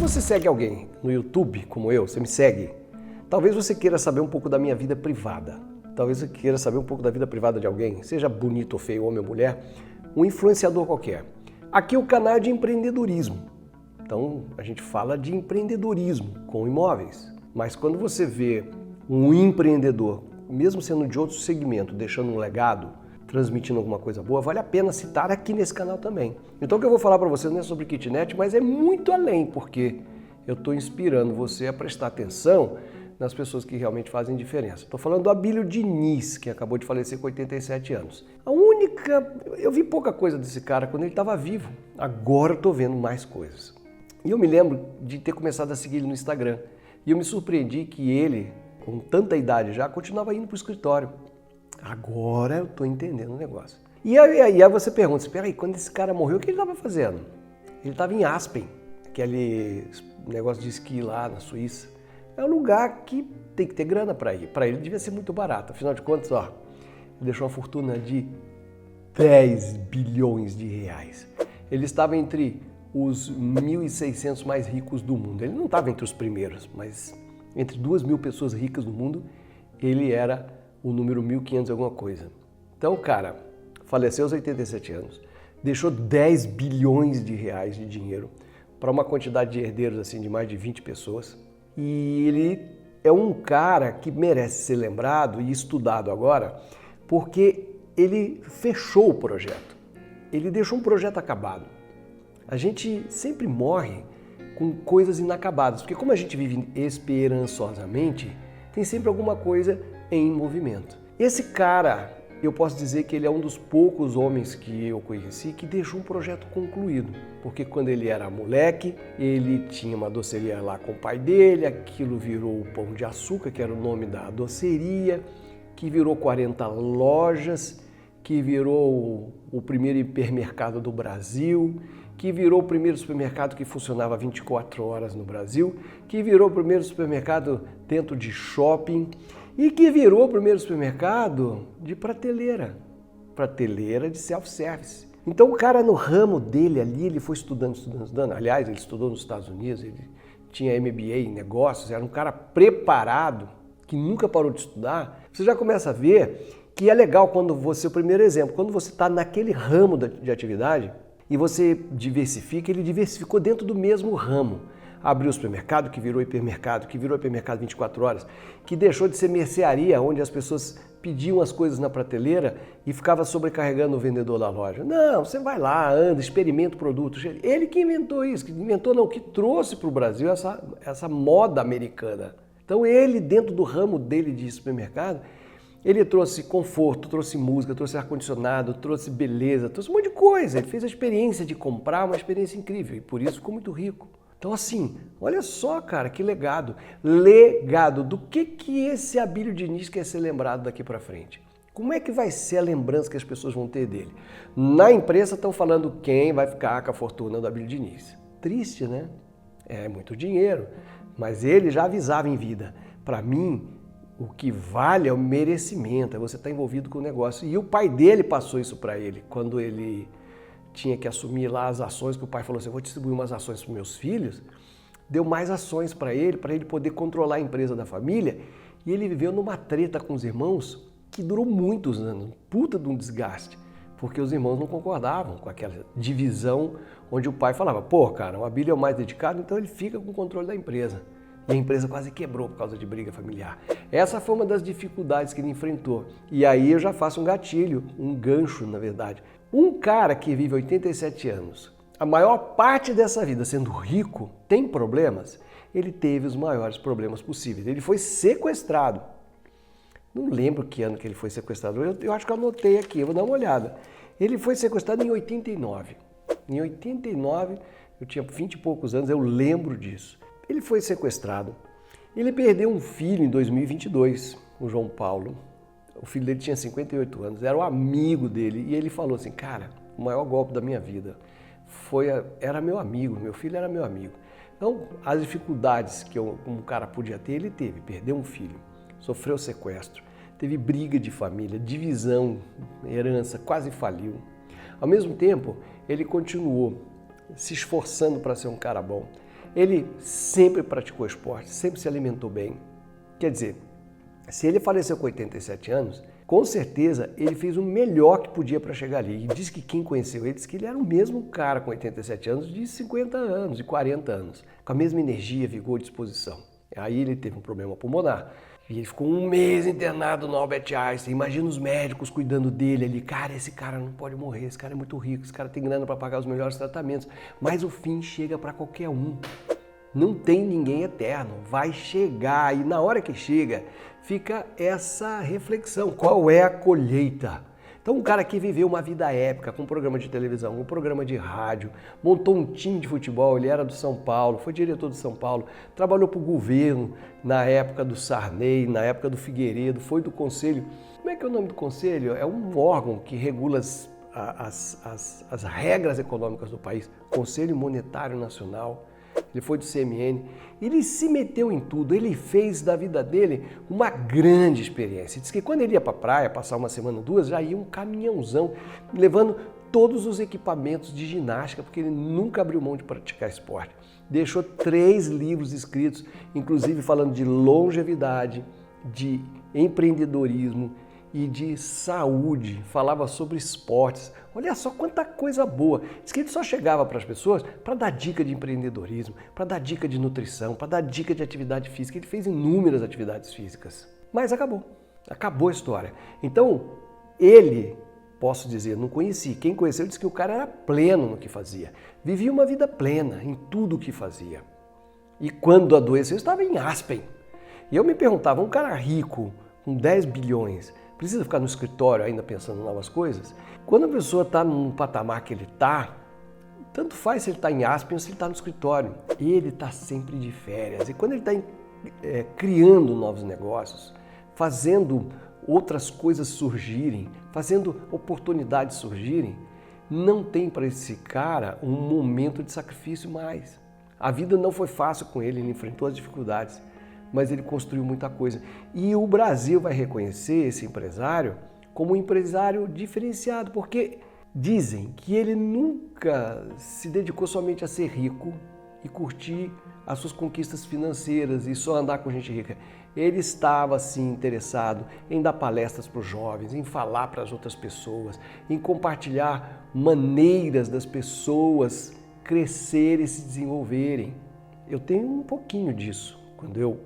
você segue alguém no YouTube, como eu, você me segue, talvez você queira saber um pouco da minha vida privada. Talvez você queira saber um pouco da vida privada de alguém, seja bonito ou feio, homem ou mulher, um influenciador qualquer. Aqui o canal é de empreendedorismo. Então a gente fala de empreendedorismo com imóveis. Mas quando você vê um empreendedor, mesmo sendo de outro segmento, deixando um legado, transmitindo alguma coisa boa, vale a pena citar aqui nesse canal também. Então o que eu vou falar para vocês não é sobre kitnet, mas é muito além, porque eu estou inspirando você a prestar atenção nas pessoas que realmente fazem diferença. Estou falando do Abílio Diniz, que acabou de falecer com 87 anos. Eu vi pouca coisa desse cara quando ele estava vivo. Agora eu estou vendo mais coisas. E eu me lembro de ter começado a seguir ele no Instagram. E eu me surpreendi que ele, com tanta idade já, continuava indo para o escritório. Agora eu estou entendendo o negócio. E aí você pergunta, espera aí, quando esse cara morreu, o que ele estava fazendo? Ele estava em Aspen, aquele negócio de esqui lá na Suíça. É um lugar que tem que ter grana para ir. Para ele devia ser muito barato. Afinal de contas, ele deixou uma fortuna de 10 bilhões de reais. Ele estava entre os 1.600 mais ricos do mundo. Ele não estava entre os primeiros, mas entre 2.000 pessoas ricas do mundo, ele era o número 1.500 alguma coisa. Então, cara, faleceu aos 87 anos, deixou 10 bilhões de reais de dinheiro para uma quantidade de herdeiros assim de mais de 20 pessoas. E ele é um cara que merece ser lembrado e estudado agora, porque ele fechou o projeto. Ele deixou um projeto acabado. A gente sempre morre com coisas inacabadas, porque como a gente vive esperançosamente, tem sempre alguma coisa em movimento. Esse cara, eu posso dizer que ele é um dos poucos homens que eu conheci que deixou um projeto concluído. Porque quando ele era moleque, ele tinha uma doceria lá com o pai dele, aquilo virou o Pão de Açúcar, que era o nome da doceria, que virou 40 lojas, que virou o primeiro hipermercado do Brasil, que virou o primeiro supermercado que funcionava 24 horas no Brasil, que virou o primeiro supermercado dentro de shopping e que virou o primeiro supermercado de prateleira de self-service. Então o cara no ramo dele ali, ele foi estudando. Aliás, ele estudou nos Estados Unidos, ele tinha MBA em negócios, era um cara preparado, que nunca parou de estudar. Você já começa a ver que é legal quando você, o primeiro exemplo, quando você está naquele ramo de atividade e você diversifica, ele diversificou dentro do mesmo ramo. Abriu o supermercado, que virou hipermercado 24 horas, que deixou de ser mercearia, onde as pessoas pediam as coisas na prateleira e ficava sobrecarregando o vendedor da loja. Não, você vai lá, anda, experimenta o produto. Ele que inventou isso, que trouxe para o Brasil essa moda americana. Então ele, dentro do ramo dele de supermercado, ele trouxe conforto, trouxe música, trouxe ar-condicionado, trouxe beleza, trouxe um monte de coisa. Ele fez a experiência de comprar, uma experiência incrível, e por isso ficou muito rico. Então assim, olha só, cara, que legado. Legado do que esse Abílio Diniz quer ser lembrado daqui para frente. Como é que vai ser a lembrança que as pessoas vão ter dele? Na imprensa estão falando quem vai ficar com a fortuna do Abílio Diniz. Triste, né? É muito dinheiro, mas ele já avisava em vida. Para mim, o que vale é o merecimento, é você estar envolvido com o negócio. E o pai dele passou isso para ele, quando ele tinha que assumir lá as ações, que o pai falou assim, eu vou distribuir umas ações para os meus filhos, deu mais ações para ele poder controlar a empresa da família, e ele viveu numa treta com os irmãos que durou muitos anos, puta de um desgaste, porque os irmãos não concordavam com aquela divisão onde o pai falava, pô, cara, o Abílio é o mais dedicado, então ele fica com o controle da empresa. E a empresa quase quebrou por causa de briga familiar. Essa foi uma das dificuldades que ele enfrentou. E aí eu já faço um gatilho, um gancho, na verdade. Um cara que vive 87 anos, a maior parte dessa vida sendo rico, tem problemas? Ele teve os maiores problemas possíveis. Ele foi sequestrado. Não lembro que ano que ele foi sequestrado. Eu acho que eu anotei aqui, eu vou dar uma olhada. Ele foi sequestrado em 89. Em 89, eu tinha 20 e poucos anos, eu lembro disso. Ele foi sequestrado. Ele perdeu um filho em 2022, o João Paulo. O filho dele tinha 58 anos, era o amigo dele. E ele falou assim, cara, o maior golpe da minha vida era meu amigo, meu filho era meu amigo. Então, as dificuldades que um cara podia ter, ele teve. Perdeu um filho, sofreu sequestro, teve briga de família, divisão, herança, quase faliu. Ao mesmo tempo, ele continuou se esforçando para ser um cara bom. Ele sempre praticou esporte, sempre se alimentou bem. Quer dizer, se ele faleceu com 87 anos, com certeza ele fez o melhor que podia para chegar ali. E diz que quem conheceu ele disse que ele era o mesmo cara com 87 anos de 50 anos, de 40 anos, com a mesma energia, vigor e disposição. Aí ele teve um problema pulmonar. E ele ficou um mês internado no Albert Einstein. Imagina os médicos cuidando dele ali. Cara, esse cara não pode morrer, esse cara é muito rico, esse cara tem grana para pagar os melhores tratamentos. Mas o fim chega para qualquer um. Não tem ninguém eterno, vai chegar. E na hora que chega, fica essa reflexão. Qual é a colheita? Então, um cara que viveu uma vida épica com um programa de televisão, um programa de rádio, montou um time de futebol, ele era do São Paulo, foi diretor do São Paulo, trabalhou para o governo na época do Sarney, na época do Figueiredo, foi do Conselho. Como é que é o nome do Conselho? É um órgão que regula as regras econômicas do país, Conselho Monetário Nacional. Ele foi do CMN, ele se meteu em tudo, ele fez da vida dele uma grande experiência. Diz que quando ele ia para a praia, passar uma semana, duas, já ia um caminhãozão levando todos os equipamentos de ginástica, porque ele nunca abriu mão de praticar esporte. Deixou 3 livros escritos, inclusive falando de longevidade, de empreendedorismo e de saúde, falava sobre esportes. Olha só quanta coisa boa. Diz que ele só chegava para as pessoas para dar dica de empreendedorismo, para dar dica de nutrição, para dar dica de atividade física. Ele fez inúmeras atividades físicas, mas acabou a história. Então, ele, posso dizer, não conheci. Quem conheceu disse que o cara era pleno no que fazia, vivia uma vida plena em tudo o que fazia. E quando adoeceu, estava em Aspen. E eu me perguntava, um cara rico, com 10 bilhões, precisa ficar no escritório ainda pensando em novas coisas? Quando a pessoa está num patamar que ele está, tanto faz se ele está em Aspen ou se ele está no escritório. Ele está sempre de férias. E quando ele está criando novos negócios, fazendo outras coisas surgirem, fazendo oportunidades surgirem, não tem para esse cara um momento de sacrifício mais. A vida não foi fácil com ele enfrentou as dificuldades, mas ele construiu muita coisa. E o Brasil vai reconhecer esse empresário como um empresário diferenciado, porque dizem que ele nunca se dedicou somente a ser rico e curtir as suas conquistas financeiras e só andar com gente rica. Ele estava, sim, interessado em dar palestras para os jovens, em falar para as outras pessoas, em compartilhar maneiras das pessoas crescerem e se desenvolverem. Eu tenho um pouquinho disso. Quando eu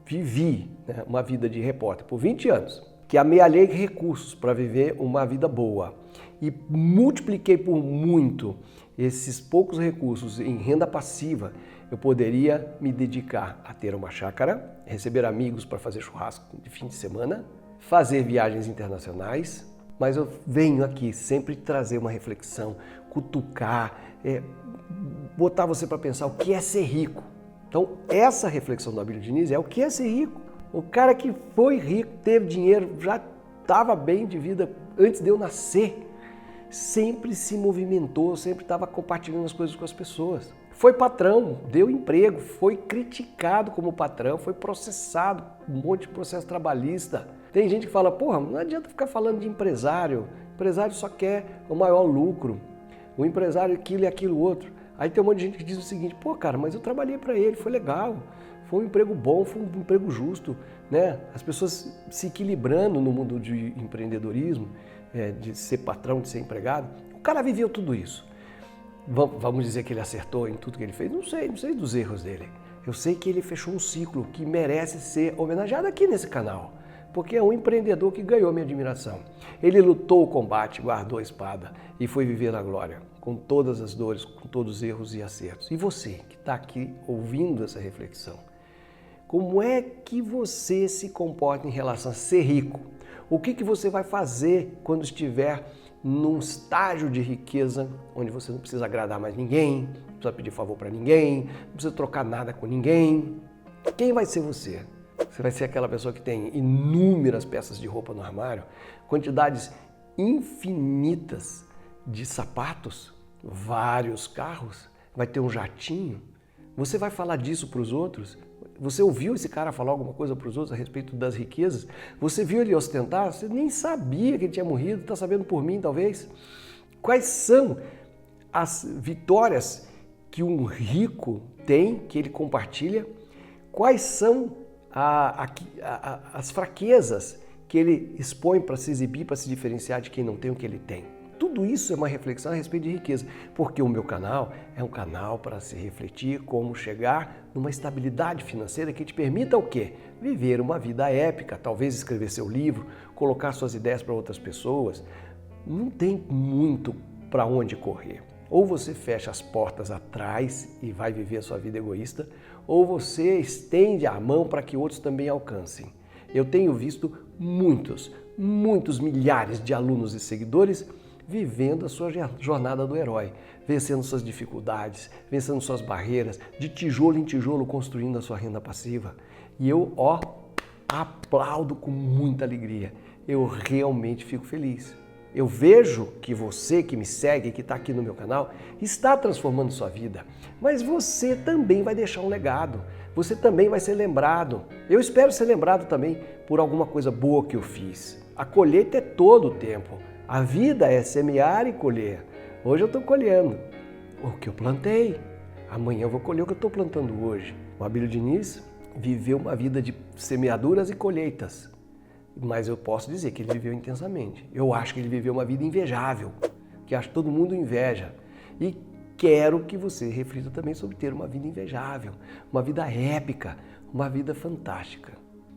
vivi uma vida de repórter por 20 anos, que amealhei recursos para viver uma vida boa e multipliquei por muito esses poucos recursos em renda passiva, eu poderia me dedicar a ter uma chácara, receber amigos para fazer churrasco de fim de semana, fazer viagens internacionais, mas eu venho aqui sempre trazer uma reflexão, cutucar, botar você para pensar o que é ser rico. Então, essa reflexão do Abílio Diniz é o que é ser rico. O cara que foi rico, teve dinheiro, já estava bem de vida antes de eu nascer, sempre se movimentou, sempre estava compartilhando as coisas com as pessoas. Foi patrão, deu emprego, foi criticado como patrão, foi processado, um monte de processo trabalhista. Tem gente que fala, porra, não adianta ficar falando de empresário, o empresário só quer o maior lucro, o empresário aquilo e aquilo outro. Aí tem um monte de gente que diz o seguinte, pô cara, mas eu trabalhei para ele, foi legal, foi um emprego bom, foi um emprego justo, né? As pessoas se equilibrando no mundo de empreendedorismo, de ser patrão, de ser empregado. O cara viveu tudo isso. Vamos dizer que ele acertou em tudo que ele fez? Não sei dos erros dele. Eu sei que ele fechou um ciclo que merece ser homenageado aqui nesse canal, porque é um empreendedor que ganhou minha admiração. Ele lutou o combate, guardou a espada e foi viver na glória, com todas as dores, com todos os erros e acertos. E você que está aqui ouvindo essa reflexão, como é que você se comporta em relação a ser rico? O que você vai fazer quando estiver num estágio de riqueza onde você não precisa agradar mais ninguém, não precisa pedir favor para ninguém, não precisa trocar nada com ninguém? Quem vai ser você? Você vai ser aquela pessoa que tem inúmeras peças de roupa no armário, quantidades infinitas de sapatos, vários carros, vai ter um jatinho? Você vai falar disso para os outros? Você ouviu esse cara falar alguma coisa para os outros a respeito das riquezas? Você viu ele ostentar? Você nem sabia que ele tinha morrido, está sabendo por mim, talvez? Quais são as vitórias que um rico tem, que ele compartilha, quais são as fraquezas que ele expõe para se exibir, para se diferenciar de quem não tem o que ele tem. Tudo isso é uma reflexão a respeito de riqueza, porque o meu canal é um canal para se refletir como chegar numa estabilidade financeira que te permita o quê? Viver uma vida épica, talvez escrever seu livro, colocar suas ideias para outras pessoas. Não tem muito para onde correr. Ou você fecha as portas atrás e vai viver a sua vida egoísta, ou você estende a mão para que outros também alcancem. Eu tenho visto muitos milhares de alunos e seguidores vivendo a sua jornada do herói, vencendo suas dificuldades, vencendo suas barreiras, de tijolo em tijolo construindo a sua renda passiva. E eu, aplaudo com muita alegria. Eu realmente fico feliz. Eu vejo que você que me segue, que está aqui no meu canal, está transformando sua vida. Mas você também vai deixar um legado. Você também vai ser lembrado. Eu espero ser lembrado também por alguma coisa boa que eu fiz. A colheita é todo o tempo. A vida é semear e colher. Hoje eu estou colhendo o que eu plantei. Amanhã eu vou colher o que eu estou plantando hoje. O Abílio Diniz viveu uma vida de semeaduras e colheitas. Mas eu posso dizer que ele viveu intensamente. Eu acho que ele viveu uma vida invejável, que acho que todo mundo inveja. E quero que você reflita também sobre ter uma vida invejável, uma vida épica, uma vida fantástica.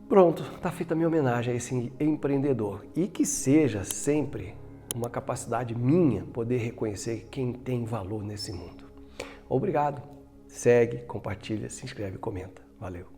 Pronto, está feita a minha homenagem a esse empreendedor. E que seja sempre uma capacidade minha poder reconhecer quem tem valor nesse mundo. Obrigado. Segue, compartilha, se inscreve e comenta. Valeu.